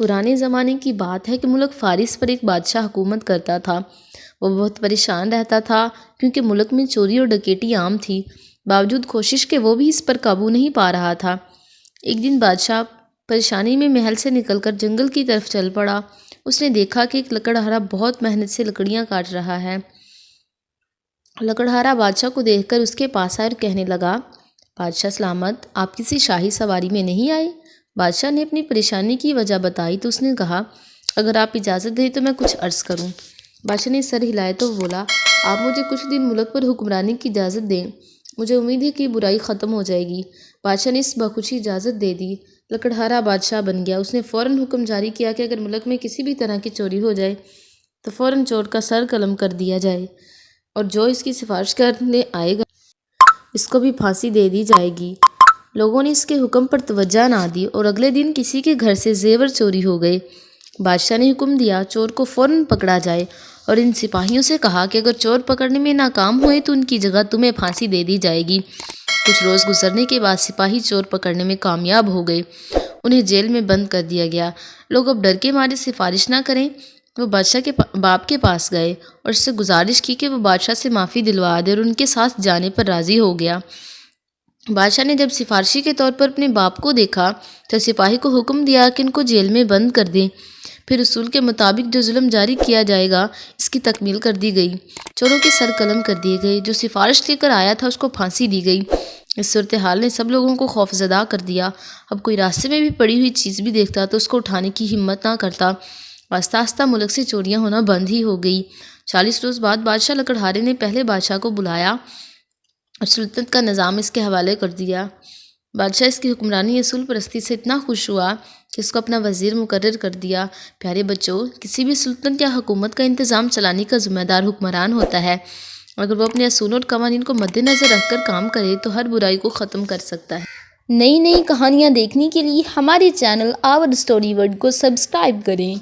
پرانے زمانے کی بات ہے کہ ملک فارس پر ایک بادشاہ حکومت کرتا تھا۔ وہ بہت پریشان رہتا تھا کیونکہ ملک میں چوری اور ڈکیتی عام تھی، باوجود کوشش کے وہ بھی اس پر قابو نہیں پا رہا تھا۔ ایک دن بادشاہ پریشانی میں محل سے نکل کر جنگل کی طرف چل پڑا۔ اس نے دیکھا کہ ایک لکڑہارا بہت محنت سے لکڑیاں کاٹ رہا ہے۔ لکڑہارا بادشاہ کو دیکھ کر اس کے پاس آیا اور کہنے لگا، بادشاہ سلامت، آپ کسی شاہی سواری میں نہیں آئے؟ بادشاہ نے اپنی پریشانی کی وجہ بتائی تو اس نے کہا، اگر آپ اجازت دیں تو میں کچھ عرض کروں۔ بادشاہ نے سر ہلایا تو بولا، آپ مجھے کچھ دن ملک پر حکمرانی کی اجازت دیں، مجھے امید ہے کہ برائی ختم ہو جائے گی۔ بادشاہ نے اس بخوشی اجازت دے دی۔ لکڑہارا بادشاہ بن گیا۔ اس نے فوراً حکم جاری کیا کہ اگر ملک میں کسی بھی طرح کی چوری ہو جائے تو فوراً چور کا سر قلم کر دیا جائے اور جو اس کی سفارش کرنے آئے گا اس کو بھی پھانسی دے دی جائے گی۔ لوگوں نے اس کے حکم پر توجہ نہ دی اور اگلے دن کسی کے گھر سے زیور چوری ہو گئے۔ بادشاہ نے حکم دیا چور کو فوراً پکڑا جائے اور ان سپاہیوں سے کہا کہ اگر چور پکڑنے میں ناکام ہوئے تو ان کی جگہ تمہیں پھانسی دے دی جائے گی۔ کچھ روز گزرنے کے بعد سپاہی چور پکڑنے میں کامیاب ہو گئے۔ انہیں جیل میں بند کر دیا گیا۔ لوگ اب ڈر کے مارے سفارش نہ کریں۔ وہ بادشاہ کے باپ کے پاس گئے اور اس سے گزارش کی کہ وہ بادشاہ سے معافی دلوا دے اور ان کے ساتھ جانے پر راضی ہو گیا۔ بادشاہ نے جب سفارشی کے طور پر اپنے باپ کو دیکھا تو سپاہی کو حکم دیا کہ ان کو جیل میں بند کر دیں۔ پھر اصول کے مطابق جو ظلم جاری کیا جائے گا اس کی تکمیل کر دی گئی۔ چوروں کے سر قلم کر دیے گئے۔ جو سفارش لے کر آیا تھا اس کو پھانسی دی گئی۔ اس صورتحال نے سب لوگوں کو خوفزدہ کر دیا۔ اب کوئی راستے میں بھی پڑی ہوئی چیز بھی دیکھتا تو اس کو اٹھانے کی ہمت نہ کرتا۔ آہستہ آہستہ ملک سے چوریاں ہونا بند ہی ہو گئی۔ 40 روز بعد بادشاہ لکڑہارے نے پہلے بادشاہ کو بلایا اور سلطنت کا نظام اس کے حوالے کر دیا۔ بادشاہ اس کی حکمرانی اصول پرستی سے اتنا خوش ہوا کہ اس کو اپنا وزیر مقرر کر دیا۔ پیارے بچوں، کسی بھی سلطنت یا حکومت کا انتظام چلانے کا ذمہ دار حکمران ہوتا ہے۔ اگر وہ اپنے اصول اور قوانین کو مد نظر رکھ کر کام کرے تو ہر برائی کو ختم کر سکتا ہے۔ نئی نئی کہانیاں دیکھنے کے لیے ہمارے چینل آور اسٹوری ورلڈ کو سبسکرائب کریں۔